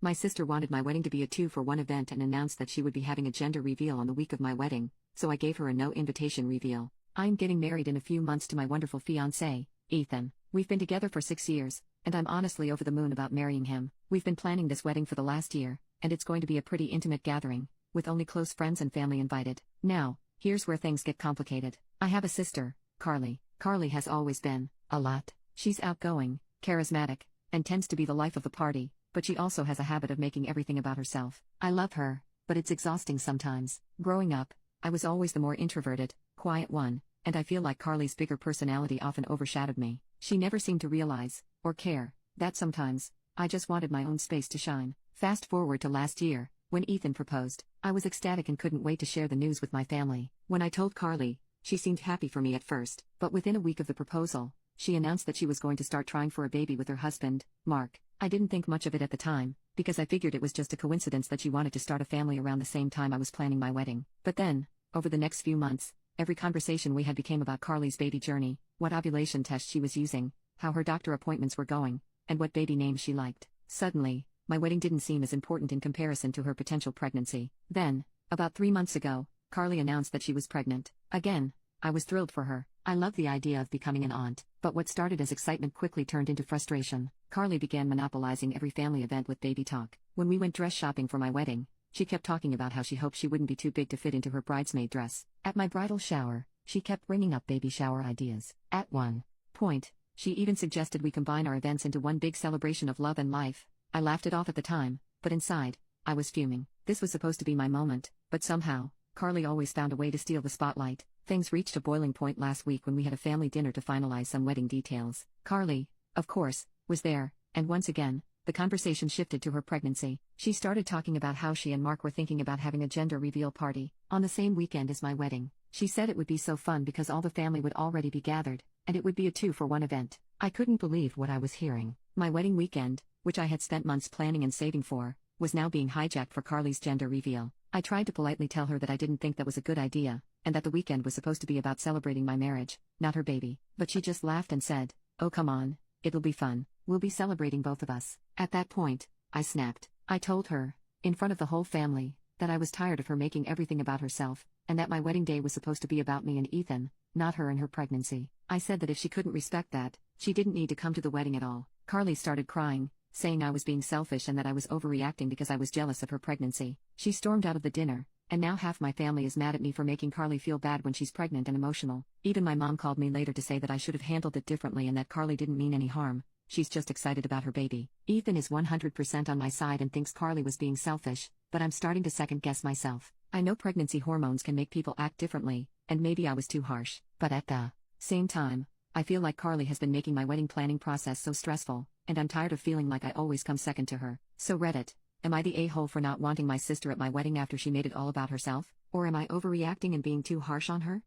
My sister wanted my wedding to be a 2-for-1 event and announced that she would be having a gender reveal on the week of my wedding, so I gave her a no-invitation reveal. I'm getting married in a few months to my wonderful fiancé, Ethan. We've been together for 6 years, and I'm honestly over the moon about marrying him. We've been planning this wedding for the last year, and it's going to be a pretty intimate gathering, with only close friends and family invited. Now, here's where things get complicated. I have a sister, Carly. Carly has always been a lot. She's outgoing, charismatic, and tends to be the life of the party, but she also has a habit of making everything about herself. I love her, but it's exhausting sometimes. Growing up, I was always the more introverted, quiet one, and I feel like Carly's bigger personality often overshadowed me. She never seemed to realize, or care, that sometimes, I just wanted my own space to shine. Fast forward to last year, when Ethan proposed. I was ecstatic and couldn't wait to share the news with my family. When I told Carly, she seemed happy for me at first, but within a week of the proposal, she announced that she was going to start trying for a baby with her husband, Mark. I didn't think much of it at the time, because I figured it was just a coincidence that she wanted to start a family around the same time I was planning my wedding. But then, over the next few months, every conversation we had became about Carly's baby journey, what ovulation test she was using, how her doctor appointments were going, and what baby name she liked. Suddenly, my wedding didn't seem as important in comparison to her potential pregnancy. Then, about 3 months ago, Carly announced that she was pregnant. Again, I was thrilled for her. I love the idea of becoming an aunt, but what started as excitement quickly turned into frustration. Carly began monopolizing every family event with baby talk. When we went dress shopping for my wedding, she kept talking about how she hoped she wouldn't be too big to fit into her bridesmaid dress. At my bridal shower, she kept bringing up baby shower ideas. At one point, she even suggested we combine our events into one big celebration of love and life. I laughed it off at the time, but inside, I was fuming. This was supposed to be my moment, but somehow, Carly always found a way to steal the spotlight. Things reached a boiling point last week when we had a family dinner to finalize some wedding details. Carly, of course, was there, and once again, the conversation shifted to her pregnancy. She started talking about how she and Mark were thinking about having a gender reveal party on the same weekend as my wedding. She said it would be so fun because all the family would already be gathered, and it would be a 2-for-1 event. I couldn't believe what I was hearing. My wedding weekend, which I had spent months planning and saving for, was now being hijacked for Carly's gender reveal. I tried to politely tell her that I didn't think that was a good idea, and that the weekend was supposed to be about celebrating my marriage, not her baby. But she just laughed and said, "Oh come on, it'll be fun, we'll be celebrating both of us." At that point, I snapped. I told her, in front of the whole family, that I was tired of her making everything about herself, and that my wedding day was supposed to be about me and Ethan, not her and her pregnancy. I said that if she couldn't respect that, she didn't need to come to the wedding at all. Carly started crying, saying I was being selfish and that I was overreacting because I was jealous of her pregnancy. She stormed out of the dinner, and now half my family is mad at me for making Carly feel bad when she's pregnant and emotional. Even my mom called me later to say that I should have handled it differently and that Carly didn't mean any harm. She's just excited about her baby. Ethan is 100% on my side and thinks Carly was being selfish, but I'm starting to second-guess myself. I know pregnancy hormones can make people act differently, and maybe I was too harsh, but at the same time, I feel like Carly has been making my wedding planning process so stressful, and I'm tired of feeling like I always come second to her. So Reddit, am I the a-hole for not wanting my sister at my wedding after she made it all about herself? Or am I overreacting and being too harsh on her?